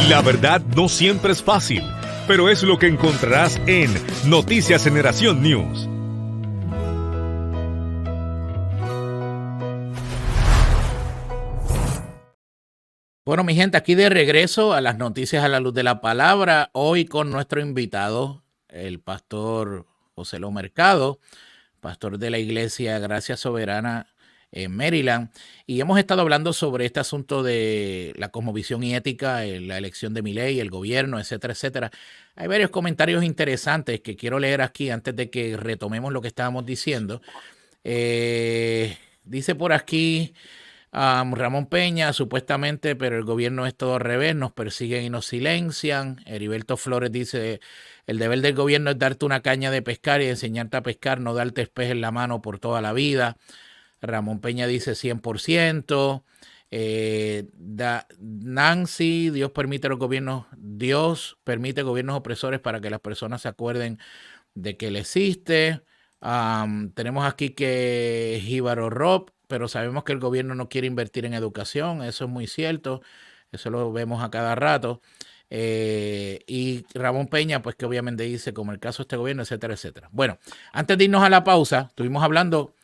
La verdad no siempre es fácil, pero es lo que encontrarás en Noticias Generación News. Bueno, mi gente, aquí de regreso a las noticias a la luz de la palabra, hoy con nuestro invitado, el pastor José Lo Mercado, pastor de la iglesia Gracia Soberana en Maryland, y hemos estado hablando sobre este asunto de la cosmovisión y ética, la elección de Milei, el gobierno, etcétera, etcétera. Hay varios comentarios interesantes que quiero leer aquí antes de que retomemos lo que estábamos diciendo. Dice por aquí Ramón Peña, supuestamente, pero el gobierno es todo al revés, nos persiguen y nos silencian. Heriberto Flores dice, el deber del gobierno es darte una caña de pescar y enseñarte a pescar, no darte espejo en la mano por toda la vida. Ramón Peña dice 100%. Nancy, Dios permite gobiernos opresores para que las personas se acuerden de que él existe. Tenemos aquí que Jíbaro Rob, pero sabemos que el gobierno no quiere invertir en educación, eso es muy cierto, eso lo vemos a cada rato. Y Ramón Peña, pues que obviamente dice, como el caso de este gobierno, etcétera, etcétera. Bueno, antes de irnos a la pausa, estuvimos hablando,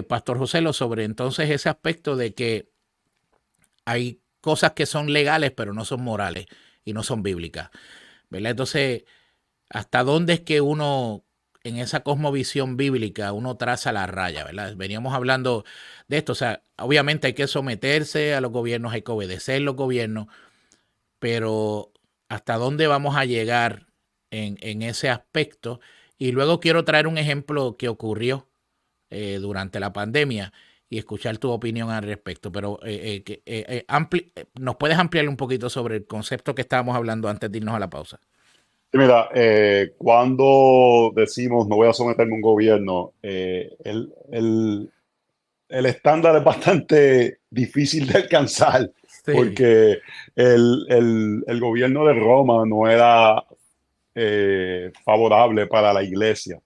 Pastor José, sobre entonces ese aspecto de que hay cosas que son legales, pero no son morales y no son bíblicas, ¿verdad? Entonces, ¿hasta dónde es que uno, en esa cosmovisión bíblica, uno traza la raya, ¿verdad? Veníamos hablando de esto, o sea, obviamente hay que someterse a los gobiernos, hay que obedecer los gobiernos, pero ¿hasta dónde vamos a llegar en ese aspecto? Y luego quiero traer un ejemplo que ocurrió durante la pandemia y escuchar tu opinión al respecto, pero ¿nos puedes ampliar un poquito sobre el concepto que estábamos hablando antes de irnos a la pausa? Sí, mira, cuando decimos no voy a someterme a un gobierno, el estándar es bastante difícil de alcanzar Sí. porque el gobierno de Roma no era favorable para la iglesia.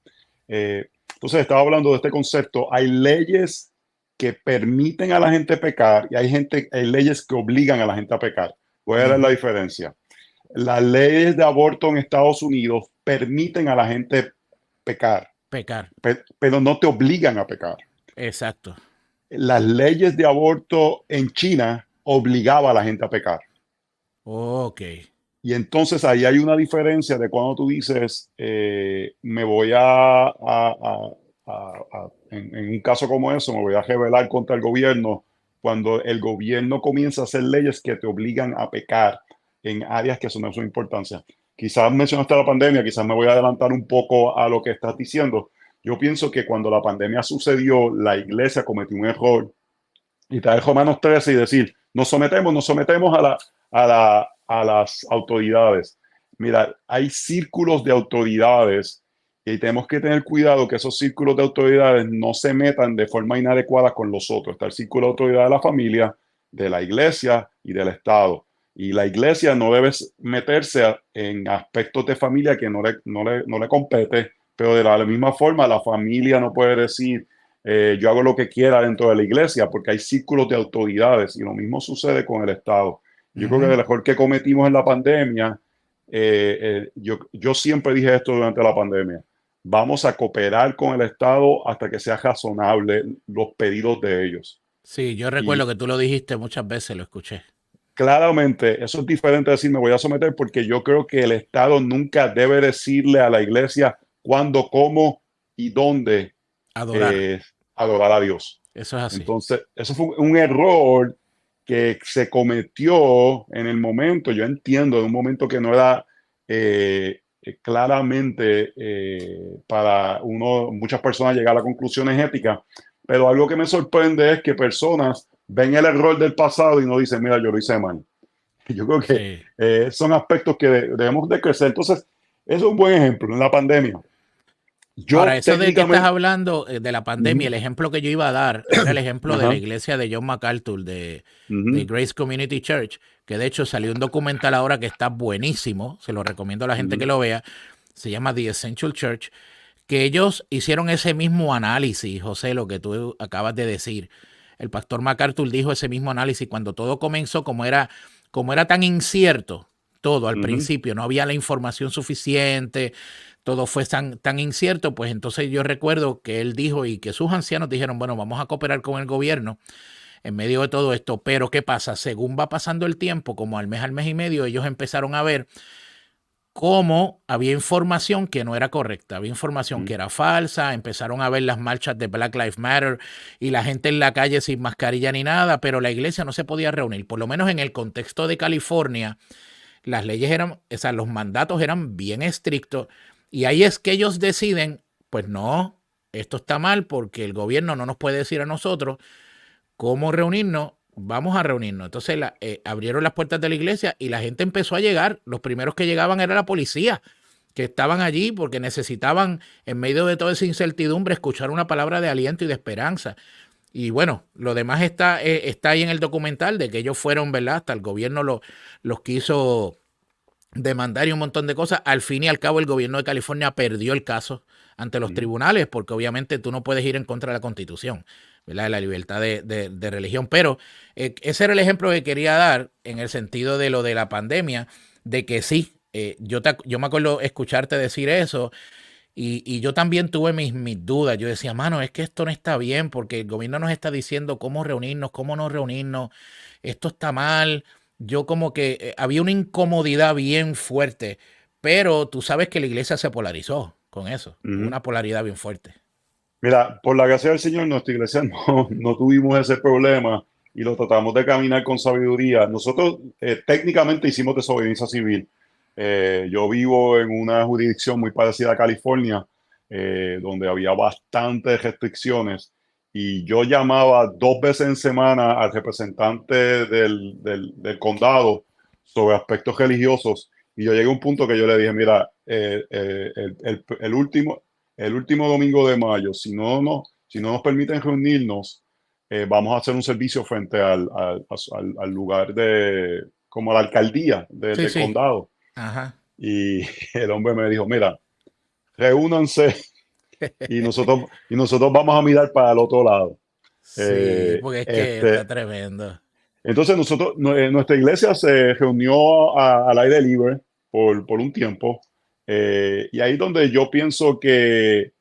Entonces, estaba hablando de este concepto. Hay leyes que permiten a la gente pecar y hay leyes que obligan a la gente a pecar. Voy a dar la diferencia. Las leyes de aborto en Estados Unidos permiten a la gente pecar, Pecar. pero no te obligan a pecar. Exacto. Las leyes de aborto en China obligaban a la gente a pecar. Ok. Y entonces ahí hay una diferencia de cuando tú dices, me voy en un caso como eso, me voy a rebelar contra el gobierno, cuando el gobierno comienza a hacer leyes que te obligan a pecar en áreas que son de su importancia. Quizás mencionaste la pandemia, quizás me voy a adelantar un poco a lo que estás diciendo. Yo pienso que cuando la pandemia sucedió, la iglesia cometió un error y traer Romanos 13 y decir, nos sometemos a las autoridades. Mira, hay círculos de autoridades y tenemos que tener cuidado que esos círculos de autoridades no se metan de forma inadecuada con los otros. Está el círculo de autoridad de la familia, de la iglesia y del Estado. Y la iglesia no debe meterse en aspectos de familia que no le compete, pero de la misma forma la familia no puede decir, yo hago lo que quiera dentro de la iglesia, porque hay círculos de autoridades y lo mismo sucede con el Estado. Yo creo que el error que cometimos en la pandemia, yo siempre dije esto durante la pandemia, vamos a cooperar con el Estado hasta que sea razonable los pedidos de ellos. Sí, yo Y recuerdo que tú lo dijiste muchas veces, lo escuché. claramente eso es diferente a decir me voy a someter, porque yo creo que el Estado nunca debe decirle a la iglesia cuándo, cómo y dónde Adorar. eh, adorar a Dios. Eso es así. Entonces, eso fue un error que se cometió en el momento, yo entiendo, en un momento que no era claramente para muchas personas llegar a conclusiones éticas, pero algo que me sorprende es que personas ven el error del pasado y no dicen, mira, yo lo hice mal. Yo creo que Sí. son aspectos que debemos de crecer. Entonces, eso es un buen ejemplo en la pandemia. Ahora, Yo eso de que estás técnicamente... hablando de la pandemia, el ejemplo que yo iba a dar era el ejemplo de la Ajá, iglesia de John MacArthur, de ujú, Grace Community Church, que de hecho salió un documental ahora que está buenísimo, se lo recomiendo a la gente que ujú, lo vea, se llama The Essential Church, que ellos hicieron ese mismo análisis, José, lo que tú acabas de decir. El pastor MacArthur dijo ese mismo análisis cuando todo comenzó, como era tan incierto, todo al Ujú. principio, no había la información suficiente, todo fue tan incierto, pues entonces yo recuerdo que él dijo y que sus ancianos dijeron, bueno, vamos a cooperar con el gobierno en medio de todo esto, pero ¿qué pasa? Según va pasando el tiempo, como al mes y medio, ellos empezaron a ver cómo había información que no era correcta, había información que Mm. era falsa, empezaron a ver las marchas de Black Lives Matter y la gente en la calle sin mascarilla ni nada, pero la iglesia no se podía reunir, por lo menos en el contexto de California, las leyes eran, o sea, los mandatos eran bien estrictos y ahí es que ellos deciden, pues no, esto está mal porque el gobierno no nos puede decir a nosotros cómo reunirnos, vamos a reunirnos. Entonces abrieron las puertas de la iglesia y la gente empezó a llegar. Los primeros que llegaban era la policía, que estaban allí porque necesitaban, en medio de toda esa incertidumbre, escuchar una palabra de aliento y de esperanza. Y bueno, lo demás está ahí en el documental de que ellos fueron, ¿verdad? Hasta el gobierno los quiso demandar y un montón de cosas. Al fin y al cabo, el gobierno de California perdió el caso ante los Mm. tribunales porque obviamente tú no puedes ir en contra de la Constitución, ¿verdad? De la libertad de religión. Pero ese era el ejemplo que quería dar en el sentido de lo de la pandemia, de que sí, yo me acuerdo escucharte decir eso y yo también tuve mis dudas. Yo decía, mano, es que esto no está bien porque el gobierno nos está diciendo cómo reunirnos, cómo no reunirnos. Esto está mal. Yo como que había una incomodidad bien fuerte, pero tú sabes que la iglesia se polarizó con eso. Hubo Ujú. una polaridad bien fuerte. Mira, por la gracia del Señor, nuestra iglesia no tuvimos ese problema y lo tratamos de caminar con sabiduría. Nosotros técnicamente hicimos desobediencia civil. Yo vivo en una jurisdicción muy parecida a California, donde había bastantes restricciones y yo llamaba 2 veces en semana al representante del condado sobre aspectos religiosos y yo llegué a un punto que yo le dije, mira, el último domingo de mayo, si no nos permiten reunirnos, vamos a hacer un servicio frente al lugar como a la alcaldía Sí, del sí. condado. Ajá. Y el hombre me dijo, mira, reúnanse y nosotros vamos a mirar para el otro lado. Sí, porque es que está Este, tremendo. entonces nuestra iglesia se reunió al aire libre por un tiempo. Y ahí es donde yo pienso que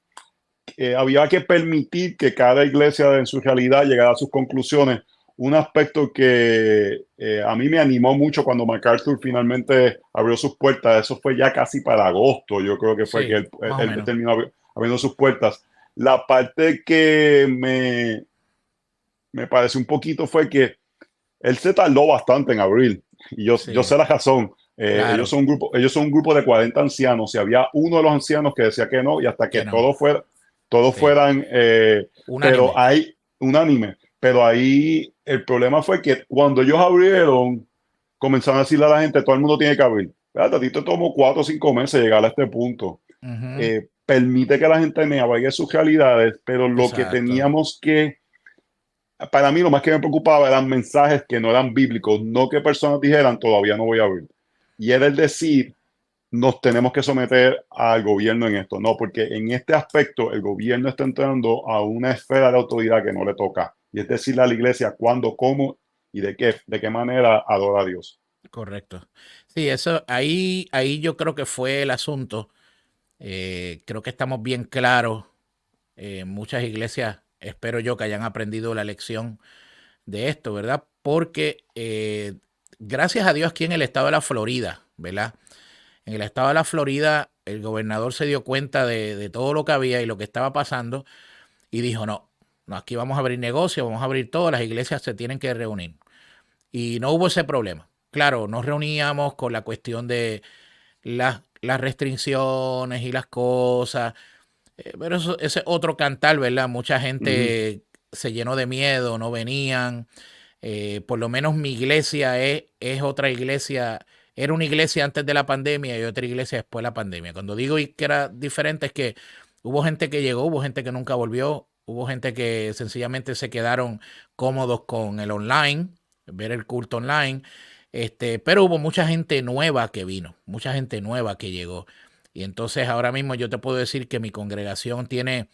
había que permitir que cada iglesia en su realidad llegara a sus conclusiones. Un aspecto que a mí me animó mucho cuando MacArthur finalmente abrió sus puertas, eso fue ya casi para agosto, yo creo que fue que Sí, más o él menos. terminó abriendo sus puertas. La parte que me pareció un poquito fue que él se tardó bastante en abrir, y yo Sí, sé la razón. claro, Ellos son un grupo de 40 ancianos, y había uno de los ancianos que decía que no, y hasta que que no. todos Sí. fueran, pero Unánime. hay unánime. Pero ahí el problema fue que cuando ellos abrieron, comenzaron a decirle a la gente, todo el mundo tiene que abrir. Espérate, a ti te tomó 4 o 5 meses llegar a este punto. Ujú. Permite que la gente me navegue sus realidades, pero lo que Exacto. teníamos que para mí lo más que me preocupaba eran mensajes que no eran bíblicos, no que personas dijeran todavía no voy a abrir. Y era el decir, nos tenemos que someter al gobierno en esto, no, porque en este aspecto el gobierno está entrando a una esfera de autoridad que no le toca. Y es decirle a la iglesia cuándo, cómo y de qué manera adora a Dios. Correcto. Sí, eso ahí yo creo que fue el asunto. Creo que estamos bien claros. Muchas iglesias, espero yo que hayan aprendido la lección de esto, ¿verdad? Porque gracias a Dios aquí en el estado de la Florida, ¿verdad? En el estado de la Florida, el gobernador se dio cuenta de todo lo que había y lo que estaba pasando y dijo, no, no, aquí vamos a abrir negocios, vamos a abrir todo, las iglesias se tienen que reunir. Y no hubo ese problema. Claro, nos reuníamos con la cuestión de las restricciones y las cosas, pero eso, ese es otro cantar, ¿verdad? Mucha Uh -huh. gente se llenó de miedo, no venían. Por lo menos mi iglesia es otra iglesia, era una iglesia antes de la pandemia y otra iglesia después de la pandemia. Cuando digo que era diferente es que hubo gente que llegó, hubo gente que nunca volvió, hubo gente que sencillamente se quedaron cómodos con el online, ver el culto online, pero hubo mucha gente nueva que vino, mucha gente nueva que llegó. Y entonces ahora mismo yo te puedo decir que mi congregación tiene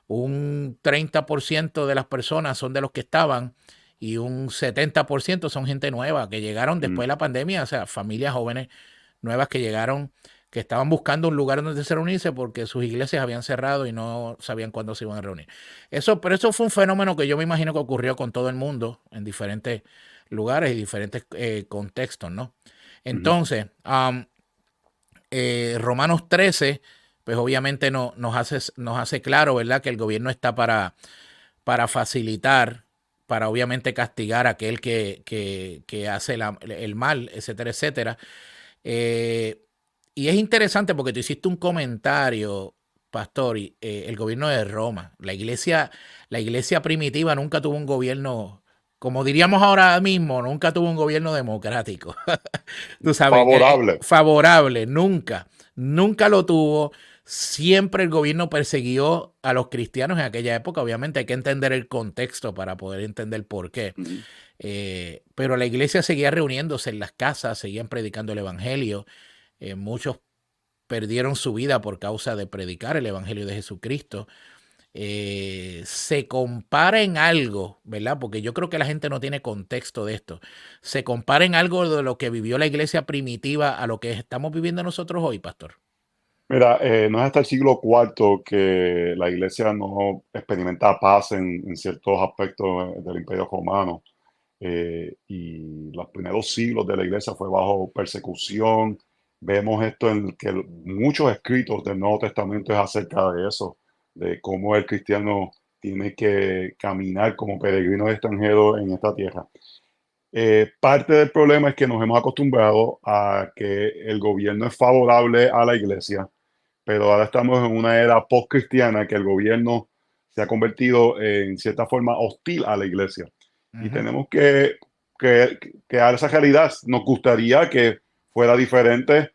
un 30% de las personas son de los que estaban y un 70% son gente nueva que llegaron después de la pandemia, o sea, familias jóvenes nuevas que llegaron, que estaban buscando un lugar donde se reunirse porque sus iglesias habían cerrado y no sabían cuándo se iban a reunir. Pero eso fue un fenómeno que yo me imagino que ocurrió con todo el mundo en diferentes lugares y diferentes contextos, ¿no? Entonces, Romanos 13, pues obviamente nos hace claro, ¿verdad?, que el gobierno está para facilitar, para obviamente castigar a aquel que hace el mal, etcétera, etcétera. Y es interesante porque tú hiciste un comentario, pastor, el gobierno de Roma, la iglesia primitiva nunca tuvo un gobierno, como diríamos ahora mismo, nunca tuvo un gobierno democrático. Tú sabes, Favorable. favorable, nunca lo tuvo. Siempre el gobierno persiguió a los cristianos en aquella época. Obviamente hay que entender el contexto para poder entender por qué. Pero la iglesia seguía reuniéndose en las casas, seguían predicando el evangelio. Muchos perdieron su vida por causa de predicar el evangelio de Jesucristo. Se compara en algo, ¿verdad? Porque yo creo que la gente no tiene contexto de esto. Se compara en algo de lo que vivió la iglesia primitiva a lo que estamos viviendo nosotros hoy, pastor. Mira, no es hasta el siglo IV que la iglesia no experimenta paz en ciertos aspectos del Imperio Romano. Y los primeros siglos de la iglesia fue bajo persecución. Vemos esto en que muchos escritos del Nuevo Testamento es acerca de eso, de cómo el cristiano tiene que caminar como peregrino extranjero en esta tierra. Parte del problema es que nos hemos acostumbrado a que el gobierno es favorable a la iglesia, pero ahora estamos en una era post-cristiana que el gobierno se ha convertido en cierta forma hostil a la iglesia. Y tenemos que dar esa realidad. Nos gustaría que fuera diferente.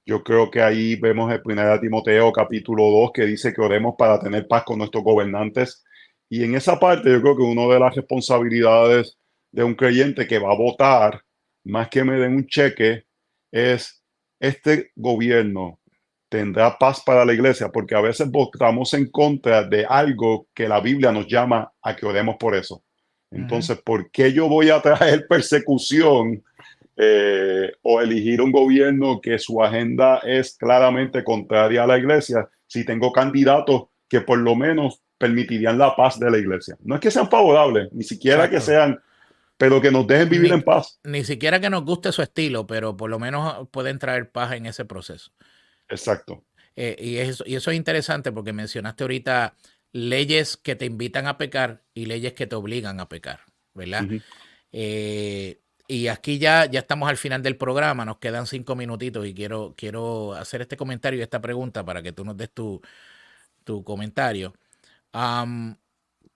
Yo creo que ahí vemos el 1 Timoteo capítulo 2 que dice que oremos para tener paz con nuestros gobernantes. Y en esa parte yo creo que una de las responsabilidades de un creyente que va a votar, más que me den un cheque, es este gobierno tendrá paz para la iglesia, porque a veces votamos en contra de algo que la Biblia nos llama a que oremos por eso. Entonces, ¿por qué yo voy a traer persecución o elegir un gobierno que su agenda es claramente contraria a la iglesia si tengo candidatos que por lo menos permitirían la paz de la iglesia? No es que sean favorables, ni siquiera Exacto. que sean, pero que nos dejen vivir en paz. Ni siquiera que nos guste su estilo, pero por lo menos pueden traer paz en ese proceso. Exacto. Y eso es interesante porque mencionaste ahorita leyes que te invitan a pecar y leyes que te obligan a pecar, ¿verdad? Y aquí ya estamos al final del programa, nos quedan 5 minutitos y quiero hacer este comentario y esta pregunta para que tú nos des tu comentario.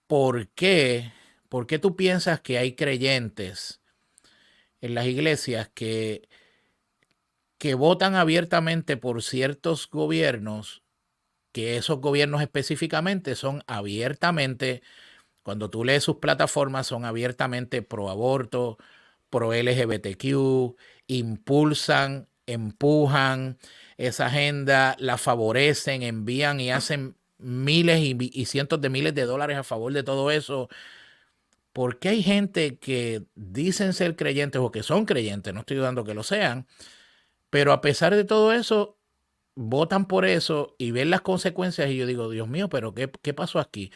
¿Por qué tú piensas que hay creyentes en las iglesias que votan abiertamente por ciertos gobiernos, que esos gobiernos específicamente son abiertamente, cuando tú lees sus plataformas, son abiertamente pro aborto, pro LGBTQ, impulsan, empujan esa agenda, la favorecen, envían y hacen miles y cientos de miles de dólares a favor de todo eso? ¿Por qué hay gente que dicen ser creyentes o que son creyentes, no estoy dudando que lo sean, pero a pesar de todo eso, votan por eso y ven las consecuencias? Y yo digo, Dios mío, pero ¿qué pasó aquí?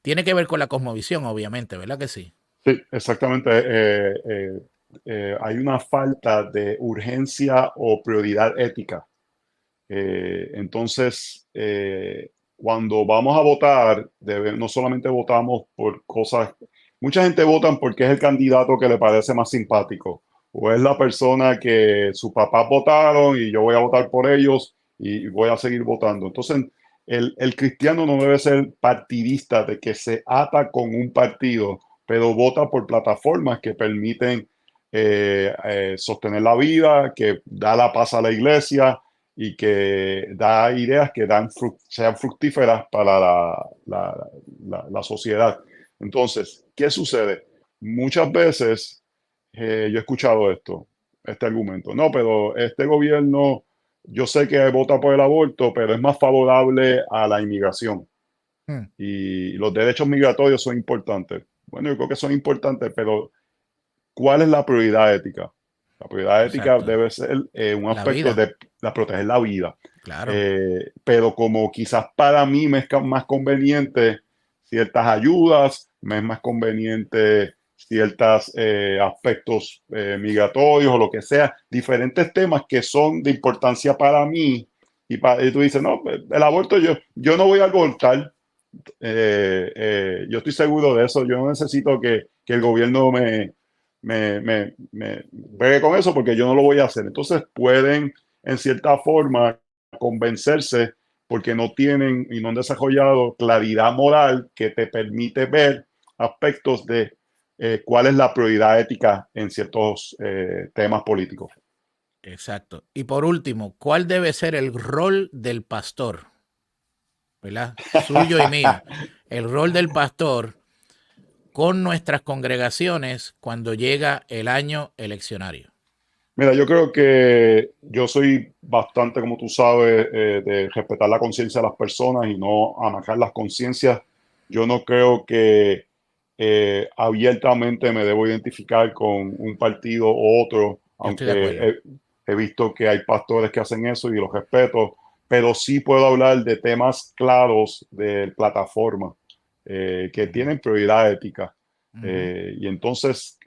Tiene que ver con la cosmovisión, obviamente, ¿verdad que sí? Sí, exactamente. Hay una falta de urgencia o prioridad ética. Entonces, cuando vamos a votar, no solamente votamos por cosas, mucha gente vota porque es el candidato que le parece más simpático, o es la persona que sus papás votaron y yo voy a votar por ellos y voy a seguir votando. Entonces, el cristiano no debe ser partidista de que se ata con un partido, pero vota por plataformas que permiten sostener la vida, que da la paz a la iglesia y que da ideas que sean fructíferas para la sociedad. Entonces, ¿qué sucede? Muchas veces yo he escuchado este argumento. No, pero este gobierno, yo sé que vota por el aborto, pero es más favorable a la inmigración. Hmm. Y los derechos migratorios son importantes. bueno, yo creo que son importantes, pero ¿cuál es la prioridad ética? La prioridad ética Exacto. debe ser un La aspecto vida. de proteger la vida. Claro. Pero como quizás para mí me es más conveniente ciertas ayudas, me es más conveniente ciertos aspectos migratorios o lo que sea, diferentes temas que son de importancia para mí. Y tú dices, no, el aborto, yo no voy a abortar. Yo estoy seguro de eso. Yo no necesito que el gobierno me pegue con eso porque yo no lo voy a hacer. Entonces pueden, en cierta forma, convencerse porque no tienen y no han desarrollado claridad moral que te permite ver aspectos de cuál es la prioridad ética en ciertos temas políticos. Exacto. Y por último, ¿cuál debe ser el rol del pastor? ¿Verdad? Suyo y mío. El rol del pastor con nuestras congregaciones cuando llega el año eleccionario. Mira, yo creo que yo soy bastante, como tú sabes, de respetar la conciencia de las personas y no amajar las conciencias. Yo no creo que abiertamente me debo identificar con un partido u otro, Yo estoy de acuerdo. aunque he visto que hay pastores que hacen eso y los respeto, pero sí puedo hablar de temas claros de plataforma que tienen prioridad ética. Y entonces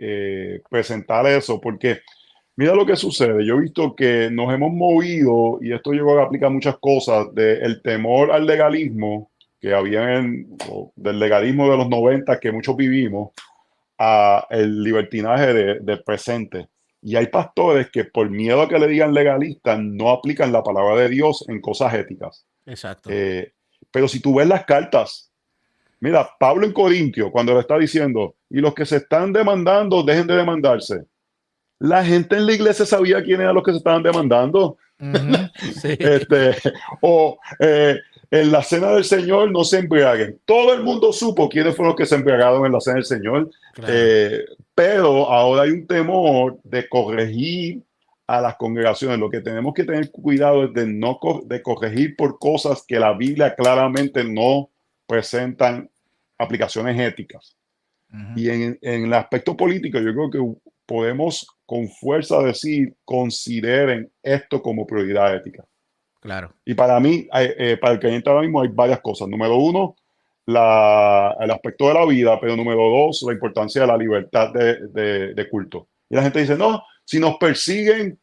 presentar eso, porque mira lo que sucede. Yo he visto que nos hemos movido, y esto yo creo que aplica a muchas cosas, del temor al legalismo que había del legalismo de los 90 que muchos vivimos, a el libertinaje del presente. Y hay pastores que por miedo a que le digan legalistas no aplican la palabra de Dios en cosas éticas. Exacto. Pero si tú ves las cartas, mira, Pablo en Corintio, cuando le está diciendo, y los que se están demandando, dejen de demandarse. La gente en la iglesia sabía quién eran los que se estaban demandando. Sí. En la cena del Señor no se embriaguen. Todo el mundo supo quiénes fueron los que se embriagaron en la cena del Señor. Claro. Pero ahora hay un temor de corregir a las congregaciones. Lo que tenemos que tener cuidado es de corregir por cosas que la Biblia claramente no presentan aplicaciones éticas. Y en el aspecto político, yo creo que podemos con fuerza decir, consideren esto como prioridad ética. Claro. Y para mí, para el creyente ahora mismo hay varias cosas. Número uno, el aspecto de la vida, pero número dos, la importancia de la libertad de culto. Y la gente dice, no, si nos persiguen,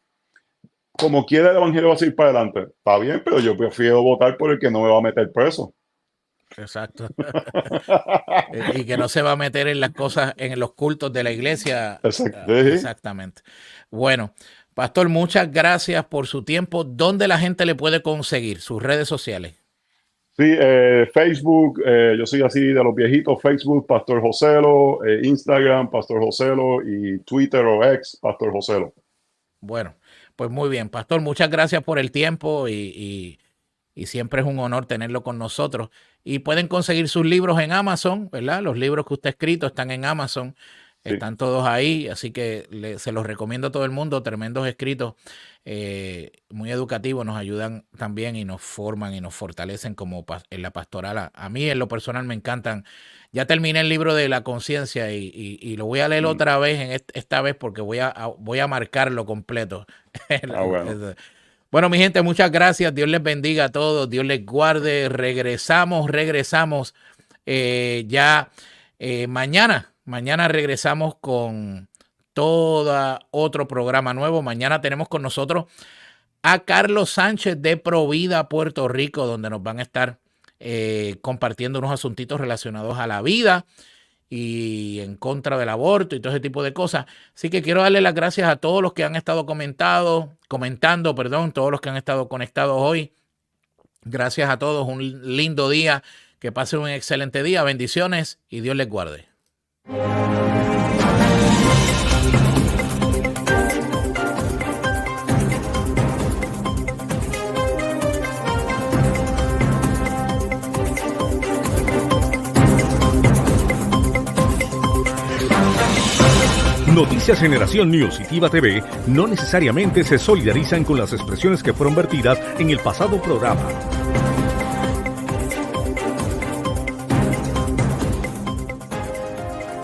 como quiera el evangelio va a seguir para adelante. Está bien, pero yo prefiero votar por el que no me va a meter preso. Exacto. Y que no se va a meter en las cosas, en los cultos de la iglesia. Exacto. Exactamente. Bueno, pastor, muchas gracias por su tiempo. ¿Dónde la gente le puede conseguir? Sus redes sociales. Sí, Facebook, yo soy así de los viejitos, Facebook, Pastor Joselo, Instagram, Pastor Joselo, y Twitter o X, Pastor Joselo. Bueno, pues muy bien, pastor, muchas gracias por el tiempo y siempre es un honor tenerlo con nosotros. Y pueden conseguir sus libros en Amazon, ¿verdad? Los libros que usted ha escrito están en Amazon, sí. Están todos ahí, así que se los recomiendo a todo el mundo, tremendos escritos, muy educativos, nos ayudan también y nos forman y nos fortalecen como en la pastoral. A mí en lo personal me encantan. Ya terminé el libro de la conciencia y lo voy a leer otra vez, esta vez porque voy a marcarlo completo. Bueno. Bueno, mi gente, muchas gracias. Dios les bendiga a todos. Dios les guarde. Regresamos ya mañana. Mañana regresamos con todo otro programa nuevo. Mañana tenemos con nosotros a Carlos Sánchez de Provida, Puerto Rico, donde nos van a estar compartiendo unos asuntitos relacionados a la vida y en contra del aborto y todo ese tipo de cosas. Así que quiero darle las gracias a todos los que han estado comentando, todos los que han estado conectados hoy. Gracias a todos, un lindo día, que pasen un excelente día, bendiciones y Dios les guarde. Noticias Generación News y Tiva TV no necesariamente se solidarizan con las expresiones que fueron vertidas en el pasado programa.